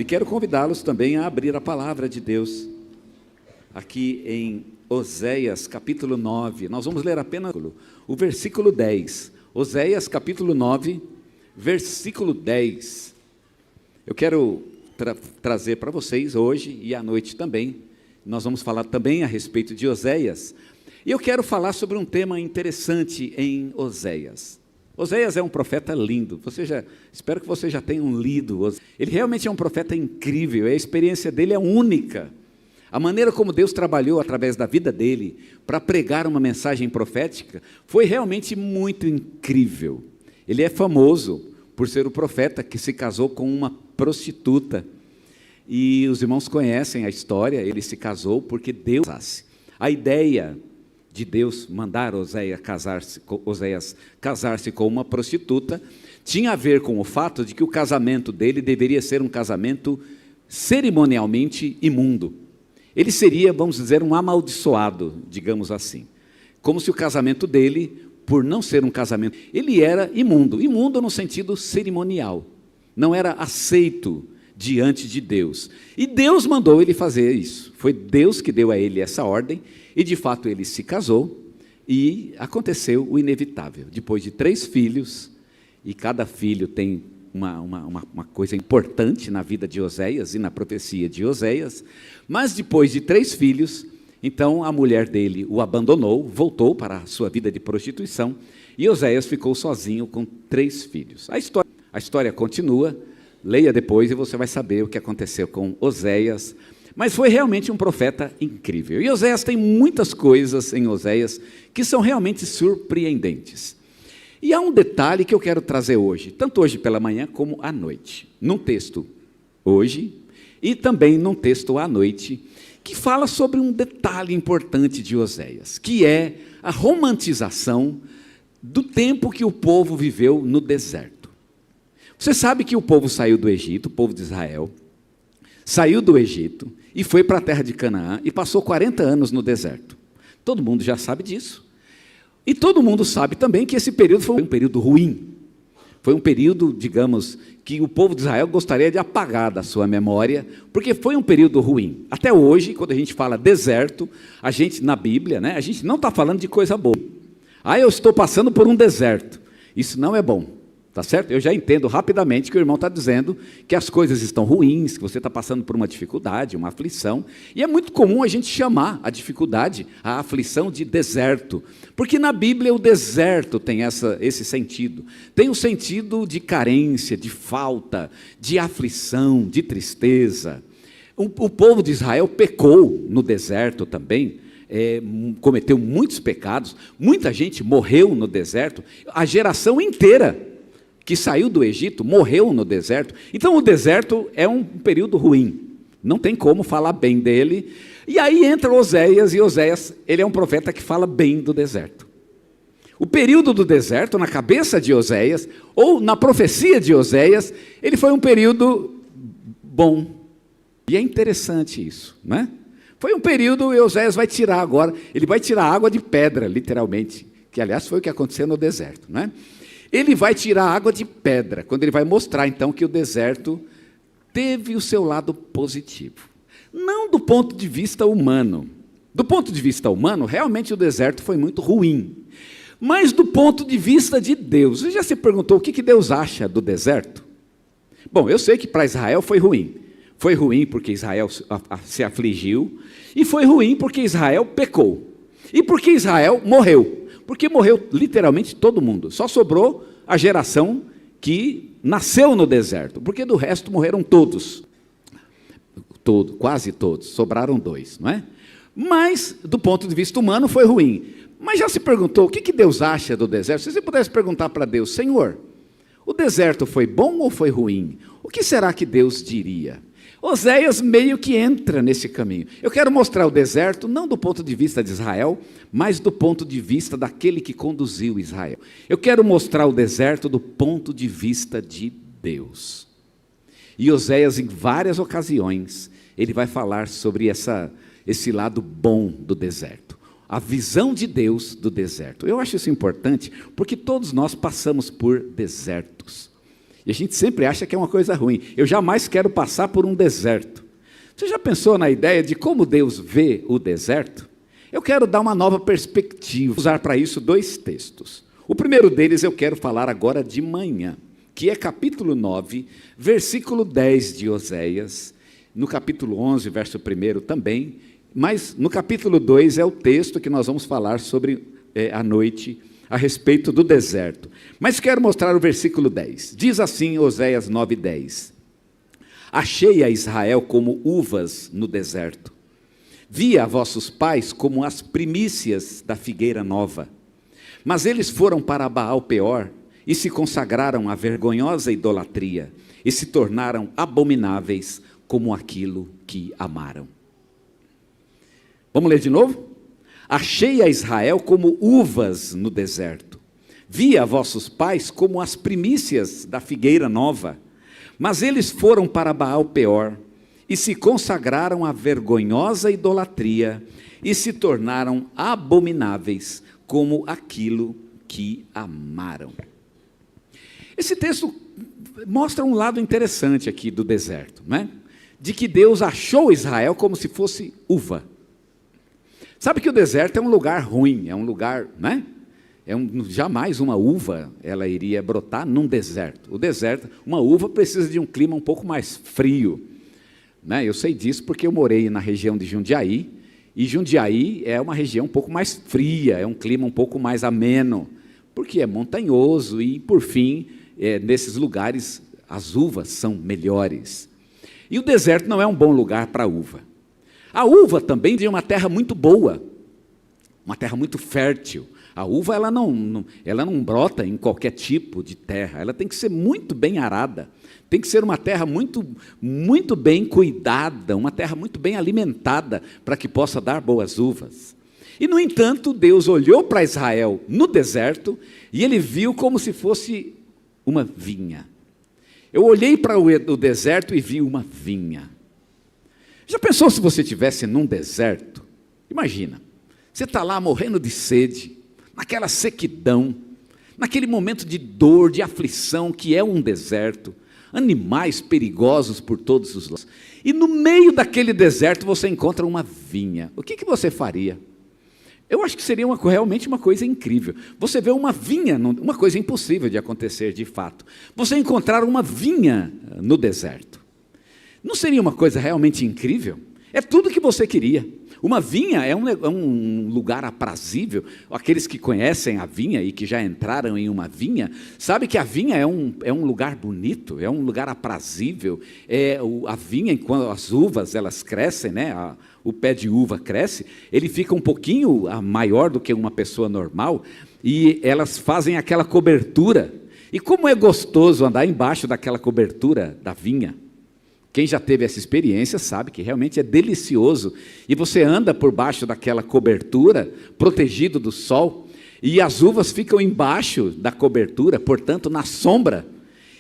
quero convidá-los também a abrir a palavra de Deus, aqui em Oséias, capítulo 9, nós vamos ler apenas o versículo 10, Oséias, capítulo 9, versículo 10, eu quero trazer para vocês hoje e à noite também, nós vamos falar também a respeito de Oséias, e eu quero falar sobre um tema interessante em Oséias. Oséias é um profeta lindo, espero que vocês já tenham lido, ele realmente é um profeta incrível, a experiência dele é única, a maneira como Deus trabalhou através da vida dele para pregar uma mensagem profética foi realmente muito incrível. Ele é famoso por ser o profeta que se casou com uma prostituta, e os irmãos conhecem a história, ele se casou porque Deus, a ideia de Deus mandar Oséias casar-se com uma prostituta, tinha a ver com o fato de que o casamento dele deveria ser um casamento cerimonialmente imundo. Ele seria, vamos dizer, um amaldiçoado, digamos assim. Como se o casamento dele, por não ser um casamento, ele era imundo. Imundo no sentido cerimonial. Não era aceito diante de Deus. E Deus mandou ele fazer isso. Foi Deus que deu a ele essa ordem. E de fato ele se casou e aconteceu o inevitável. Depois de 3 filhos, e cada filho tem uma coisa importante na vida de Oséias e na profecia de Oséias, mas depois de 3 filhos, então a mulher dele o abandonou, voltou para a sua vida de prostituição, e Oséias ficou sozinho com 3 filhos. A história continua, leia depois e você vai saber o que aconteceu com Oséias, mas foi realmente um profeta incrível. E Oséias tem muitas coisas em Oséias que são realmente surpreendentes. E há um detalhe que eu quero trazer hoje, tanto hoje pela manhã como à noite, num texto hoje e também num texto à noite, que fala sobre um detalhe importante de Oséias, que é a romantização do tempo que o povo viveu no deserto. Você sabe que o povo saiu do Egito, o povo de Israel, saiu do Egito e foi para a terra de Canaã e passou 40 anos no deserto. Todo mundo já sabe disso. E todo mundo sabe também que esse período foi um período ruim. Foi um período, digamos, que o povo de Israel gostaria de apagar da sua memória, porque foi um período ruim. Até hoje, quando a gente fala deserto, a gente, na Bíblia, a gente não está falando de coisa boa. Eu estou passando por um deserto. Isso não é bom. Tá certo? Eu já entendo rapidamente que o irmão está dizendo que as coisas estão ruins, que você está passando por uma dificuldade, uma aflição. E é muito comum a gente chamar a dificuldade, a aflição de deserto. Porque na Bíblia o deserto tem esse sentido. Tem o sentido de carência, de falta, de aflição, de tristeza. O povo de Israel pecou no deserto também. Cometeu muitos pecados. Muita gente morreu no deserto. A geração inteira que saiu do Egito, morreu no deserto. Então o deserto é um período ruim, não tem como falar bem dele. E aí entra Oséias, e Oséias, ele é um profeta que fala bem do deserto. O período do deserto, na cabeça de Oséias, ou na profecia de Oséias, ele foi um período bom. E é interessante isso, né? Foi um período, e Oséias vai tirar agora, ele vai tirar água de pedra, literalmente, que aliás foi o que aconteceu no deserto, né? Ele vai tirar água de pedra, quando ele vai mostrar então que o deserto teve o seu lado positivo. Não do ponto de vista humano. Do ponto de vista humano, realmente o deserto foi muito ruim. Mas do ponto de vista de Deus, você já se perguntou o que Deus acha do deserto? Bom, eu sei que para Israel foi ruim. Foi ruim porque Israel se afligiu, e foi ruim porque Israel pecou. E porque Israel morreu. Porque morreu literalmente todo mundo, só sobrou a geração que nasceu no deserto, porque do resto morreram todos, quase todos, sobraram 2, não é? Mas, do ponto de vista humano, foi ruim. Mas já se perguntou, o que Deus acha do deserto? Se você pudesse perguntar para Deus, Senhor, o deserto foi bom ou foi ruim? O que será que Deus diria? Oséias meio que entra nesse caminho. Eu quero mostrar o deserto, não do ponto de vista de Israel, mas do ponto de vista daquele que conduziu Israel. Eu quero mostrar o deserto do ponto de vista de Deus. E Oséias, em várias ocasiões, ele vai falar sobre esse lado bom do deserto. A visão de Deus do deserto. Eu acho isso importante, porque todos nós passamos por desertos. E a gente sempre acha que é uma coisa ruim. Eu jamais quero passar por um deserto. Você já pensou na ideia de como Deus vê o deserto? Eu quero dar uma nova perspectiva, usar para isso 2 textos. O primeiro deles eu quero falar agora de manhã, que é capítulo 9, versículo 10 de Oséias, no capítulo 11, verso 1 também, mas no capítulo 2 é o texto que nós vamos falar sobre à noite, a respeito do deserto. Mas quero mostrar o versículo 10. Diz assim Oséias 9, 10. Achei a Israel como uvas no deserto. Vi a vossos pais como as primícias da figueira nova. Mas eles foram para Baal-peor e se consagraram à vergonhosa idolatria e se tornaram abomináveis como aquilo que amaram. Vamos ler de novo? Achei a Israel como uvas no deserto. Vi a vossos pais como as primícias da figueira nova. Mas eles foram para Baal-peor e se consagraram à vergonhosa idolatria e se tornaram abomináveis como aquilo que amaram. Esse texto mostra um lado interessante aqui do deserto, né? De que Deus achou Israel como se fosse uva. Sabe que o deserto é um lugar ruim, é um lugar, né? Jamais uma uva ela iria brotar num deserto. O deserto, uma uva precisa de um clima um pouco mais frio, né? Eu sei disso porque eu morei na região de Jundiaí, e Jundiaí é uma região um pouco mais fria, é um clima um pouco mais ameno, porque é montanhoso e, por fim, nesses lugares as uvas são melhores. E o deserto não é um bom lugar para a uva. A uva também tem uma terra muito boa, uma terra muito fértil. A uva ela não brota em qualquer tipo de terra, ela tem que ser muito bem arada, tem que ser uma terra muito, muito bem cuidada, uma terra muito bem alimentada, para que possa dar boas uvas. E, no entanto, Deus olhou para Israel no deserto, e Ele viu como se fosse uma vinha. Eu olhei para o deserto e vi uma vinha. Já pensou se você estivesse num deserto? Imagina, você está lá morrendo de sede, naquela sequidão, naquele momento de dor, de aflição que é um deserto, animais perigosos por todos os lados, e no meio daquele deserto você encontra uma vinha. O que você faria? Eu acho que seria realmente uma coisa incrível. Você vê uma vinha, uma coisa impossível de acontecer de fato. Você encontrar uma vinha no deserto. Não seria uma coisa realmente incrível? É tudo que você queria. Uma vinha é um lugar aprazível. Aqueles que conhecem a vinha e que já entraram em uma vinha, sabem que a vinha é um lugar bonito, é um lugar aprazível. A vinha, quando as uvas elas crescem, né? O pé de uva cresce, ele fica um pouquinho maior do que uma pessoa normal, e elas fazem aquela cobertura. E como é gostoso andar embaixo daquela cobertura da vinha. Quem já teve essa experiência sabe que realmente é delicioso. E você anda por baixo daquela cobertura, protegido do sol, e as uvas ficam embaixo da cobertura, portanto, na sombra.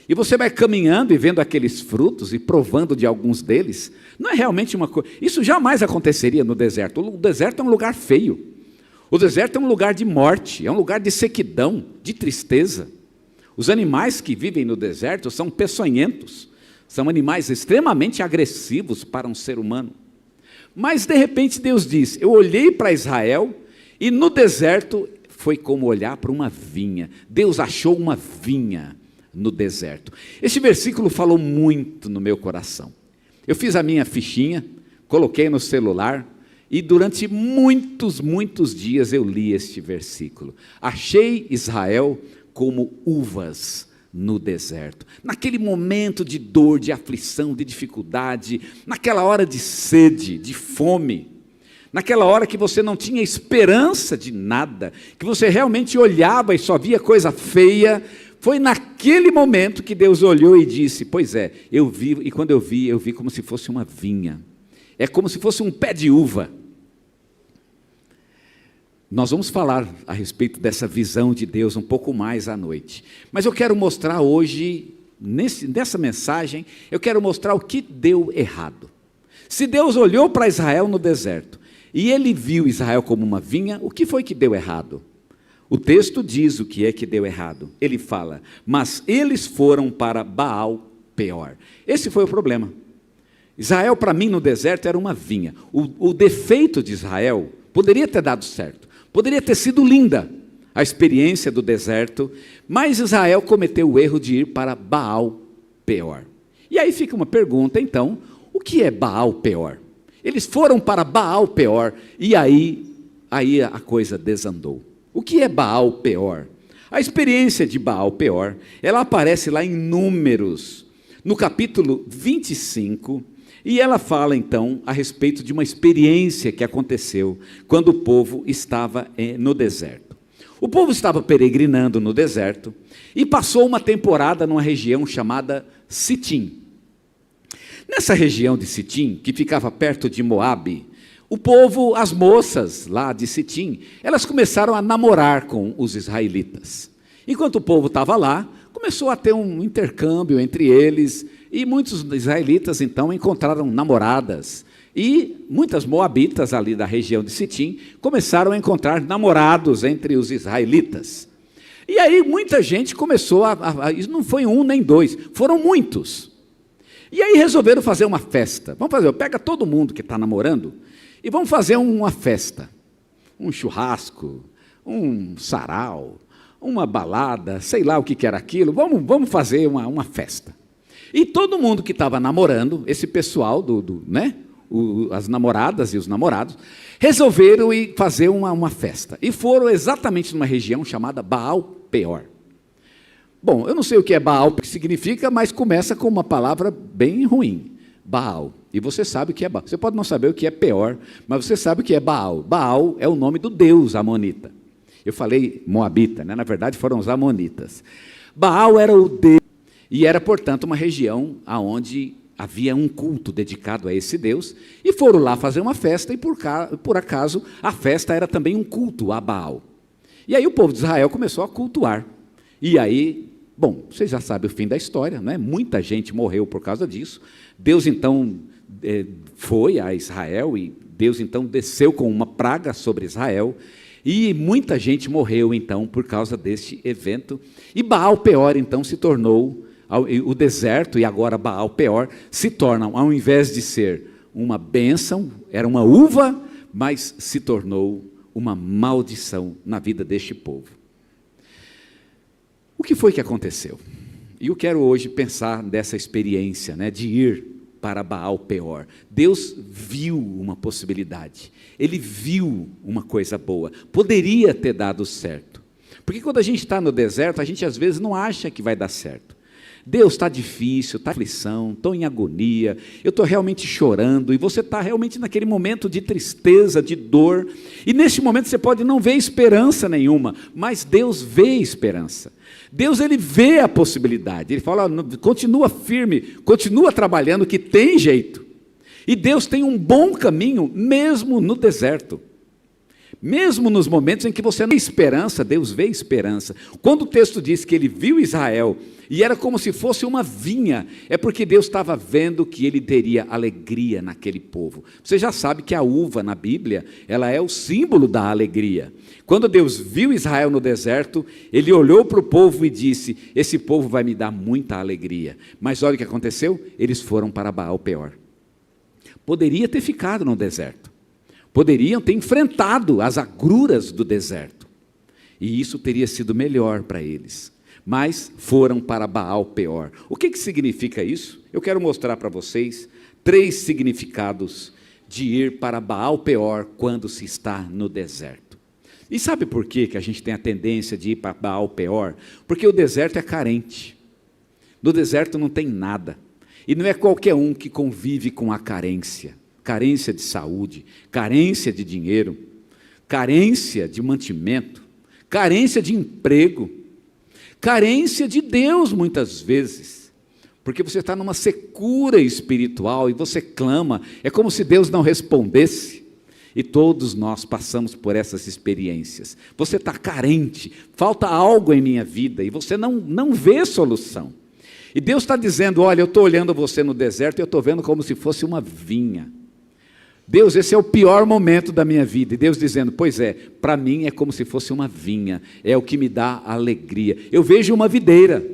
E você vai caminhando e vendo aqueles frutos e provando de alguns deles. Não é realmente uma coisa... Isso jamais aconteceria no deserto. O deserto é um lugar feio. O deserto é um lugar de morte, é um lugar de sequidão, de tristeza. Os animais que vivem no deserto são peçonhentos. São animais extremamente agressivos para um ser humano. Mas, de repente, Deus diz, eu olhei para Israel e no deserto foi como olhar para uma vinha. Deus achou uma vinha no deserto. Este versículo falou muito no meu coração. Eu fiz a minha fichinha, coloquei no celular e durante muitos dias eu li este versículo. Achei Israel como uvas no deserto, naquele momento de dor, de aflição, de dificuldade, naquela hora de sede, de fome, naquela hora que você não tinha esperança de nada, que você realmente olhava e só via coisa feia, foi naquele momento que Deus olhou e disse, pois é, eu vi, e quando eu vi como se fosse uma vinha, é como se fosse um pé de uva. Nós vamos falar a respeito dessa visão de Deus um pouco mais à noite. Mas eu quero mostrar hoje, nessa mensagem, eu quero mostrar o que deu errado. Se Deus olhou para Israel no deserto, e Ele viu Israel como uma vinha, o que foi que deu errado? O texto diz o que é que deu errado. Ele fala, mas eles foram para Baal Peor. Esse foi o problema. Israel, para mim, no deserto era uma vinha. O defeito de Israel poderia ter dado certo. Poderia ter sido linda a experiência do deserto, mas Israel cometeu o erro de ir para Baal Peor. E aí fica uma pergunta, então, o que é Baal Peor? Eles foram para Baal Peor e aí a coisa desandou. O que é Baal Peor? A experiência de Baal Peor, ela aparece lá em Números, no capítulo 25, e ela fala então a respeito de uma experiência que aconteceu quando o povo estava no deserto. O povo estava peregrinando no deserto e passou uma temporada numa região chamada Sitim. Nessa região de Sitim, que ficava perto de Moabe, o povo, as moças lá de Sitim, elas começaram a namorar com os israelitas. Enquanto o povo estava lá, começou a ter um intercâmbio entre eles, e muitos israelitas então encontraram namoradas. E muitas moabitas ali da região de Sitim começaram a encontrar namorados entre os israelitas. E aí muita gente começou isso não foi um nem dois, foram muitos. E aí resolveram fazer uma festa. Vamos fazer, pega todo mundo que está namorando e vamos fazer uma festa, um churrasco, um sarau, uma balada, sei lá o que era aquilo, vamos fazer uma festa. E todo mundo que estava namorando, esse pessoal, as namoradas e os namorados, resolveram ir fazer uma festa. E foram exatamente numa região chamada Baal Peor. Bom, eu não sei o que é Baal, o que significa, mas começa com uma palavra bem ruim, Baal. E você sabe o que é Baal. Você pode não saber o que é Peor, mas você sabe o que é Baal. Baal é o nome do deus amonita. Eu falei moabita, né? Na verdade foram os amonitas. Baal era o deus, e era, portanto, uma região onde havia um culto dedicado a esse Deus, e foram lá fazer uma festa, e por acaso a festa era também um culto a Baal. E aí o povo de Israel começou a cultuar. E aí, bom, vocês já sabem o fim da história, né? Muita gente morreu por causa disso. Deus então foi a Israel, e Deus então desceu com uma praga sobre Israel, e muita gente morreu então por causa deste evento. E Baal Peor então se tornou o deserto, e agora Baal Peor se torna, ao invés de ser uma bênção, era uma uva, mas se tornou uma maldição na vida deste povo. O que foi que aconteceu? E eu quero hoje pensar nessa experiência, né, de ir para Baal Peor. Deus viu uma possibilidade, Ele viu uma coisa boa, poderia ter dado certo. Porque quando a gente está no deserto, a gente às vezes não acha que vai dar certo. Deus, está difícil, está em aflição, estou em agonia, eu estou realmente chorando, e você está realmente naquele momento de tristeza, de dor, e neste momento você pode não ver esperança nenhuma, mas Deus vê esperança. Deus, Ele vê a possibilidade, Ele fala, continua firme, continua trabalhando, que tem jeito. E Deus tem um bom caminho, mesmo no deserto. Mesmo nos momentos em que você não vê esperança, Deus vê esperança. Quando o texto diz que Ele viu Israel, e era como se fosse uma vinha, é porque Deus estava vendo que Ele teria alegria naquele povo. Você já sabe que a uva na Bíblia, ela é o símbolo da alegria. Quando Deus viu Israel no deserto, Ele olhou para o povo e disse, esse povo vai me dar muita alegria. Mas olha o que aconteceu, eles foram para Baal Peor. Poderia ter ficado no deserto, poderiam ter enfrentado as agruras do deserto, e isso teria sido melhor para eles. Mas foram para Baal Peor. O que significa isso? Eu quero mostrar para vocês 3 significados de ir para Baal Peor quando se está no deserto. E sabe por que a gente tem a tendência de ir para Baal Peor? Porque o deserto é carente. No deserto não tem nada. E não é qualquer um que convive com a carência. Carência de saúde, carência de dinheiro, carência de mantimento, carência de emprego, carência de Deus muitas vezes, porque você está numa secura espiritual e você clama, é como se Deus não respondesse, e todos nós passamos por essas experiências. Você está carente, falta algo em minha vida, e você não vê solução, e Deus está dizendo, olha, eu estou olhando você no deserto, e eu estou vendo como se fosse uma vinha. Deus, esse é o pior momento da minha vida. E Deus dizendo, pois é, para mim é como se fosse uma vinha, é o que me dá alegria. Eu vejo uma videira.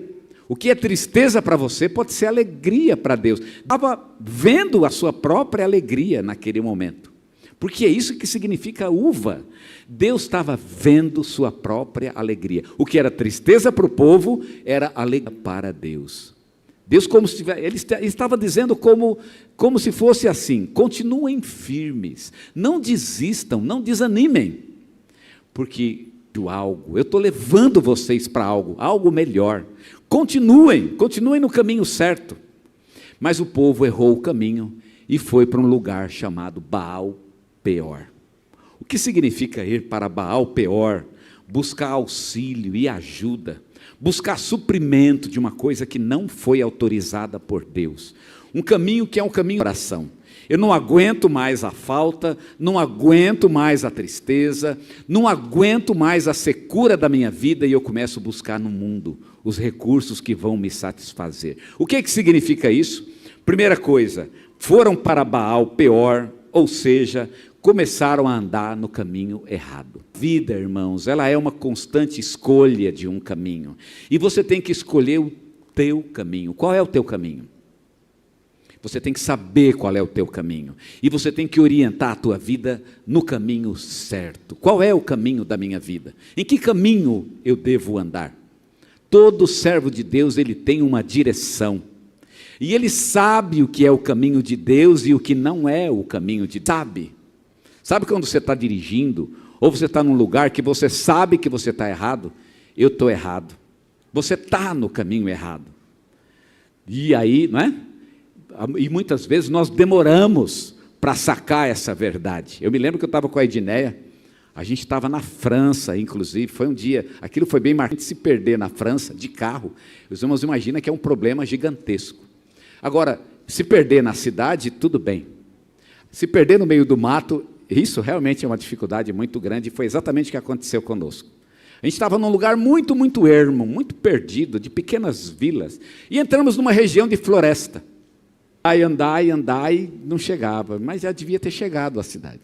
O que é tristeza para você pode ser alegria para Deus. Estava vendo a sua própria alegria naquele momento. Porque é isso que significa uva. Deus estava vendo sua própria alegria. O que era tristeza para o povo, era alegria para Deus. Deus, como se tivesse, ele estava dizendo como se fosse assim: continuem firmes, não desistam, não desanimem, porque eu estou levando vocês para algo melhor. Continuem no caminho certo. Mas o povo errou o caminho e foi para um lugar chamado Baal Peor. O que significa ir para Baal Peor? Buscar auxílio e ajuda, buscar suprimento de uma coisa que não foi autorizada por Deus. Um caminho que é um caminho de oração. Eu não aguento mais a falta, não aguento mais a tristeza, não aguento mais a secura da minha vida, e eu começo a buscar no mundo os recursos que vão me satisfazer. O que significa isso? Primeira coisa, foram para Baal Peor, ou seja, começaram a andar no caminho errado. A vida, irmãos, ela é uma constante escolha de um caminho, e você tem que escolher o teu caminho. Qual é o teu caminho? Você tem que saber qual é o teu caminho, e você tem que orientar a tua vida no caminho certo. Qual é o caminho da minha vida? Em que caminho eu devo andar? Todo servo de Deus, ele tem uma direção, e ele sabe o que é o caminho de Deus e o que não é o caminho de Deus. Sabe quando você está dirigindo, ou você está num lugar que você sabe que você está errado? Eu estou errado, você está no caminho errado, e aí, não é? E muitas vezes nós demoramos para sacar essa verdade. Eu me lembro que eu estava com a Edneia, a gente estava na França, inclusive, foi um dia, aquilo foi bem marcante, se perder na França, de carro, os irmãos imaginam que é um problema gigantesco. Agora, se perder na cidade, tudo bem. Se perder no meio do mato, isso realmente é uma dificuldade muito grande, e foi exatamente o que aconteceu conosco. A gente estava num lugar muito, muito ermo, muito perdido, de pequenas vilas, e entramos numa região de floresta. Andar, e não chegava, mas já devia ter chegado à cidade.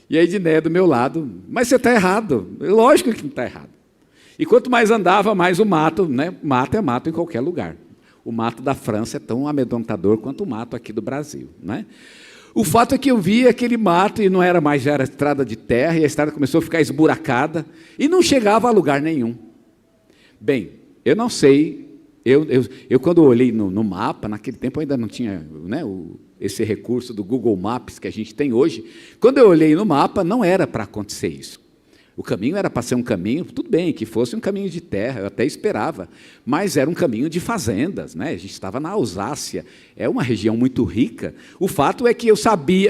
E a Edneia do meu lado, mas você está errado, lógico que não está errado. E quanto mais andava, mais o mato, né? Mato é mato em qualquer lugar. O mato da França é tão amedrontador quanto o mato aqui do Brasil, né? O fato é que eu vi aquele mato, e não era mais, já era estrada de terra, e a estrada começou a ficar esburacada, e não chegava a lugar nenhum. Bem, eu não sei. Eu quando olhei no mapa, naquele tempo ainda não tinha, né, esse recurso do Google Maps que a gente tem hoje. Quando eu olhei no mapa, não era para acontecer isso. O caminho era para ser um caminho, tudo bem, que fosse um caminho de terra, eu até esperava, mas era um caminho de fazendas, né? A gente estava na Alsácia, é uma região muito rica. O fato é que eu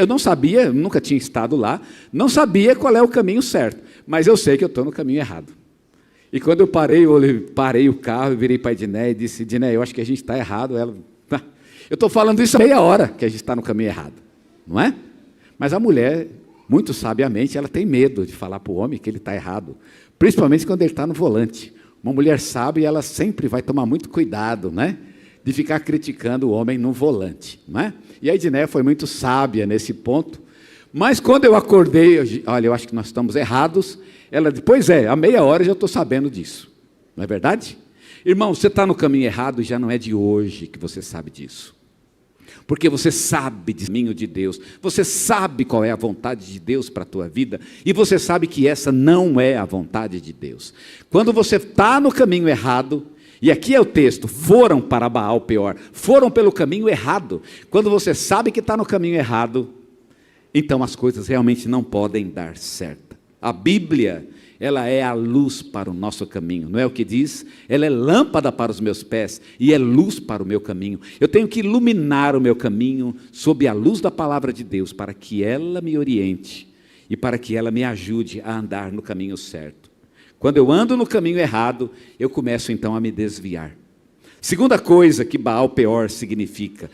não sabia, eu nunca tinha estado lá, não sabia qual é o caminho certo, mas eu sei que eu estou no caminho errado. E quando eu parei o carro, virei para a Edneia e disse: Edneia, eu acho que a gente está errado. Ela, eu estou falando isso há meia hora, que a gente está no caminho errado, não é? Mas a mulher, muito sabiamente, ela tem medo de falar para o homem que ele está errado, principalmente quando ele está no volante. Uma mulher sábia, ela sempre vai tomar muito cuidado, né, de ficar criticando o homem no volante, não é? E a Edneia foi muito sábia nesse ponto, mas quando eu acordei, olha, eu acho que nós estamos errados. Ela disse: pois é, há meia hora eu já estou sabendo disso. Não é verdade? Irmão, você está no caminho errado, já não é de hoje que você sabe disso. Porque você sabe do caminho de Deus, você sabe qual é a vontade de Deus para a tua vida, e você sabe que essa não é a vontade de Deus. Quando você está no caminho errado, e aqui é o texto, foram para Baal Peor, foram pelo caminho errado. Quando você sabe que está no caminho errado, então as coisas realmente não podem dar certo. A Bíblia, ela é a luz para o nosso caminho, não é o que diz? Ela é lâmpada para os meus pés e é luz para o meu caminho. Eu tenho que iluminar o meu caminho sob a luz da palavra de Deus, para que ela me oriente e para que ela me ajude a andar no caminho certo. Quando eu ando no caminho errado, eu começo então a me desviar. Segunda coisa que Baal Peor significa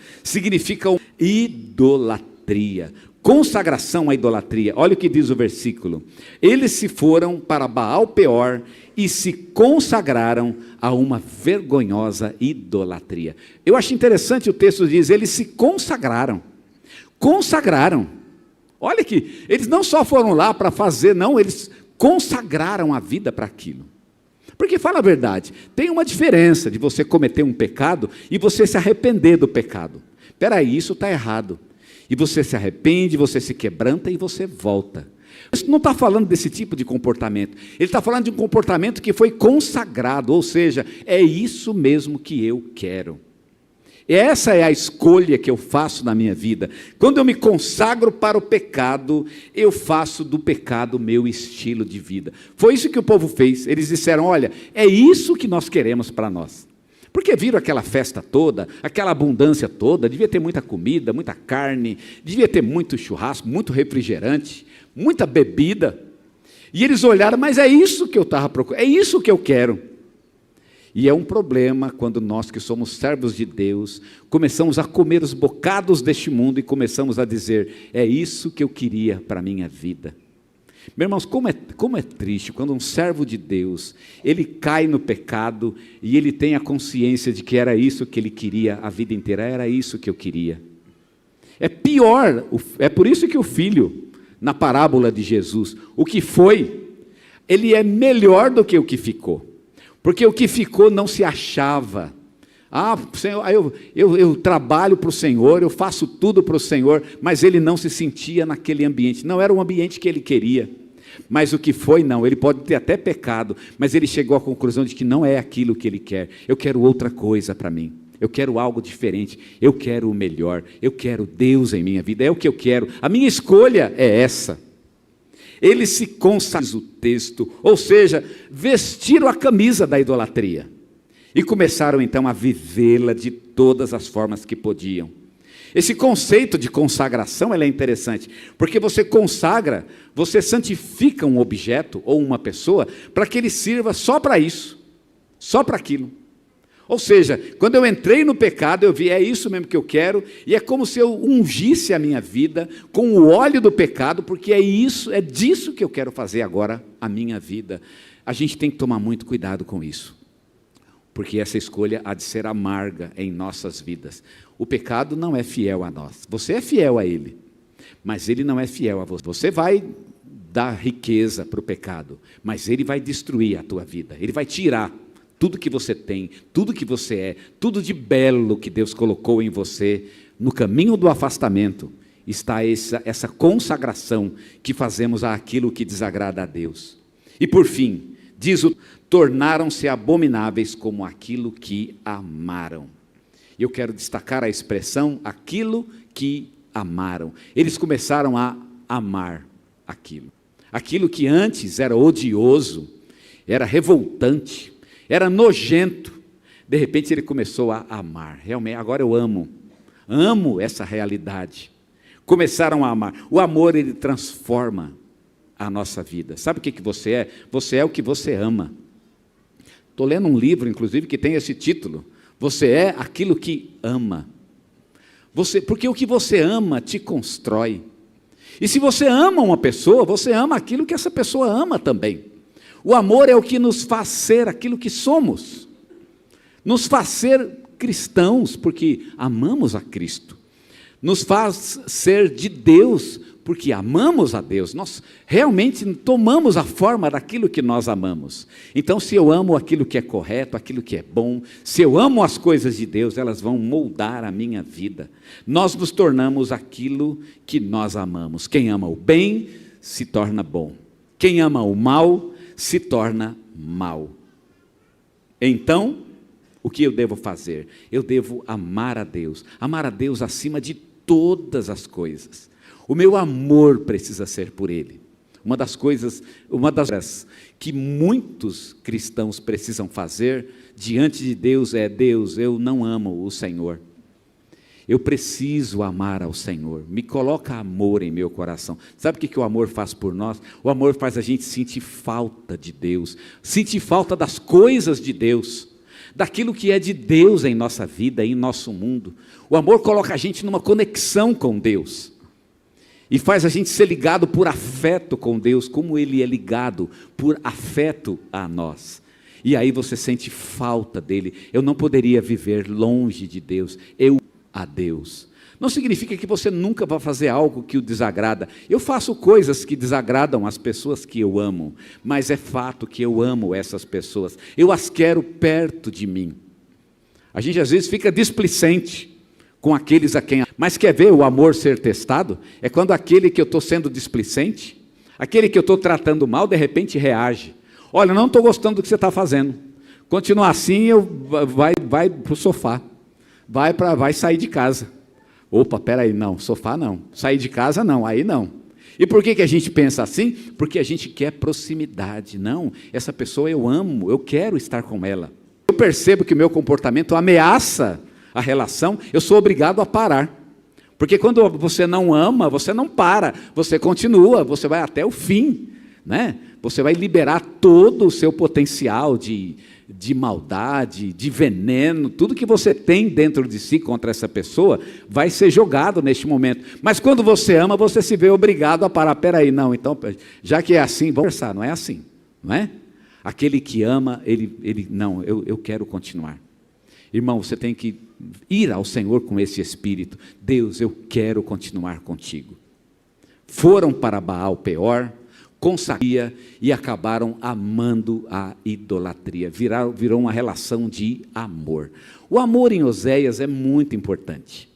idolatria. Consagração à idolatria. Olha o que diz o versículo: eles se foram para Baal Peor e se consagraram a uma vergonhosa idolatria. Eu acho interessante, o texto diz, eles se consagraram. Consagraram. Olha que eles não só foram lá para fazer, não, eles consagraram a vida para aquilo. Porque, fala a verdade, tem uma diferença de você cometer um pecado e você se arrepender do pecado. Espera aí, isso está errado. E você se arrepende, você se quebranta e você volta. Isso não está falando desse tipo de comportamento. Ele está falando de um comportamento que foi consagrado, ou seja, é isso mesmo que eu quero. Essa é a escolha que eu faço na minha vida. Quando eu me consagro para o pecado, eu faço do pecado meu estilo de vida. Foi isso que o povo fez. Eles disseram, olha, é isso que nós queremos para nós. Porque viram aquela festa toda, aquela abundância toda, devia ter muita comida, muita carne, devia ter muito churrasco, muito refrigerante, muita bebida. E eles olharam, mas é isso que eu estava procurando, é isso que eu quero. E é um problema quando nós que somos servos de Deus, começamos a comer os bocados deste mundo e começamos a dizer, é isso que eu queria para a minha vida. Meus irmãos, como é triste quando um servo de Deus, ele cai no pecado e ele tem a consciência de que era isso que ele queria a vida inteira, era isso que eu queria. É pior, é por isso que o filho, na parábola de Jesus, o que foi, ele é melhor do que o que ficou. Porque o que ficou não se achava. Senhor, eu trabalho para o Senhor, eu faço tudo para o Senhor, mas ele não se sentia naquele ambiente. Não era o ambiente que ele queria. Mas o que foi, não. Ele pode ter até pecado, mas ele chegou à conclusão de que não é aquilo que ele quer. Eu quero outra coisa para mim. Eu quero algo diferente. Eu quero o melhor. Eu quero Deus em minha vida. É o que eu quero. A minha escolha é essa. Eles se consagraram o texto, ou seja, vestiram a camisa da idolatria e começaram então a vivê-la de todas as formas que podiam. Esse conceito de consagração é interessante, porque você consagra, você santifica um objeto ou uma pessoa para que ele sirva só para isso, só para aquilo. Ou seja, quando eu entrei no pecado, eu vi, é isso mesmo que eu quero, e é como se eu ungisse a minha vida com o óleo do pecado, porque é disso que eu quero fazer agora a minha vida. A gente tem que tomar muito cuidado com isso, porque essa escolha há de ser amarga em nossas vidas. O pecado não é fiel a nós, você é fiel a ele, mas ele não é fiel a você. Você vai dar riqueza para o pecado, mas ele vai destruir a tua vida, ele vai tirar tudo que você tem, tudo que você é, tudo de belo que Deus colocou em você. No caminho do afastamento está essa consagração que fazemos àquilo que desagrada a Deus. E por fim, diz tornaram-se abomináveis como aquilo que amaram. Eu quero destacar a expressão, aquilo que amaram. Eles começaram a amar aquilo. Aquilo que antes era odioso, era revoltante, era nojento, de repente ele começou a amar. Realmente, agora eu amo essa realidade. Começaram a amar. O amor, ele transforma a nossa vida. Sabe o que você é? Você é o que você ama. Estou lendo um livro, inclusive, que tem esse título. Você é aquilo que ama. Porque o que você ama te constrói. E se você ama uma pessoa, você ama aquilo que essa pessoa ama também. O amor é o que nos faz ser aquilo que somos, nos faz ser cristãos, porque amamos a Cristo, nos faz ser de Deus, porque amamos a Deus, nós realmente tomamos a forma daquilo que nós amamos. Então, se eu amo aquilo que é correto, aquilo que é bom, se eu amo as coisas de Deus, elas vão moldar a minha vida, nós nos tornamos aquilo que nós amamos. Quem ama o bem, se torna bom, quem ama o mal, se torna mal. Então, o que eu devo fazer? Eu devo amar a Deus acima de todas as coisas. O meu amor precisa ser por Ele. Uma das coisas que muitos cristãos precisam fazer diante de Deus é: Deus, eu não amo o Senhor. Eu preciso amar ao Senhor, me coloca amor em meu coração. Sabe o que o amor faz por nós? O amor faz a gente sentir falta de Deus, sentir falta das coisas de Deus, daquilo que é de Deus em nossa vida, em nosso mundo. O amor coloca a gente numa conexão com Deus, e faz a gente ser ligado por afeto com Deus, como Ele é ligado por afeto a nós. E aí você sente falta dEle. Eu não poderia viver longe de Deus, a Deus. Não significa que você nunca vai fazer algo que o desagrada. Eu faço coisas que desagradam as pessoas que eu amo, mas é fato que eu amo essas pessoas. Eu as quero perto de mim. A gente às vezes fica displicente com aqueles a quem... Mas quer ver o amor ser testado? É quando aquele que eu estou sendo displicente, aquele que eu estou tratando mal, de repente reage. Olha, não estou gostando do que você está fazendo. Continua assim, vai para o sofá. Vai sair de casa. Opa, peraí, não, sofá não. Sair de casa não, aí não. E por que a gente pensa assim? Porque a gente quer proximidade. Não, essa pessoa eu amo, eu quero estar com ela. Eu percebo que o meu comportamento ameaça a relação, eu sou obrigado a parar. Porque quando você não ama, você não para, você continua, você vai até o fim, né? Você vai liberar todo o seu potencial de maldade, de veneno, tudo que você tem dentro de si contra essa pessoa, vai ser jogado neste momento. Mas quando você ama, você se vê obrigado a parar. Peraí, não, então, já que é assim, vamos conversar, não é assim, não é? Aquele que ama, não, eu quero continuar. Irmão, você tem que ir ao Senhor com esse espírito. Deus, eu quero continuar contigo. Foram para Baal Peor, consagraram e acabaram amando a idolatria. Virou uma relação de amor. O amor em Oséias é muito importante,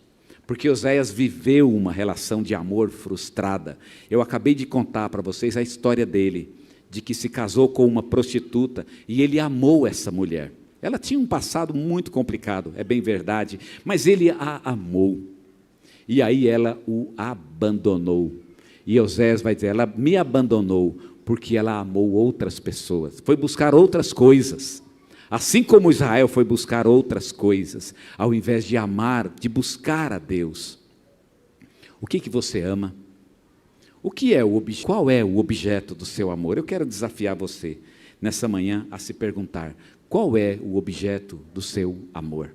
porque Oséias viveu uma relação de amor frustrada. Eu acabei de contar para vocês a história dele, de que se casou com uma prostituta e ele amou essa mulher. Ela tinha um passado muito complicado, é bem verdade, mas ele a amou. E aí ela o abandonou. E Oséias vai dizer, ela me abandonou porque ela amou outras pessoas. Foi buscar outras coisas. Assim como Israel foi buscar outras coisas, ao invés de amar, de buscar a Deus. O que você ama? Qual é o objeto do seu amor? Eu quero desafiar você, nessa manhã, a se perguntar, qual é o objeto do seu amor?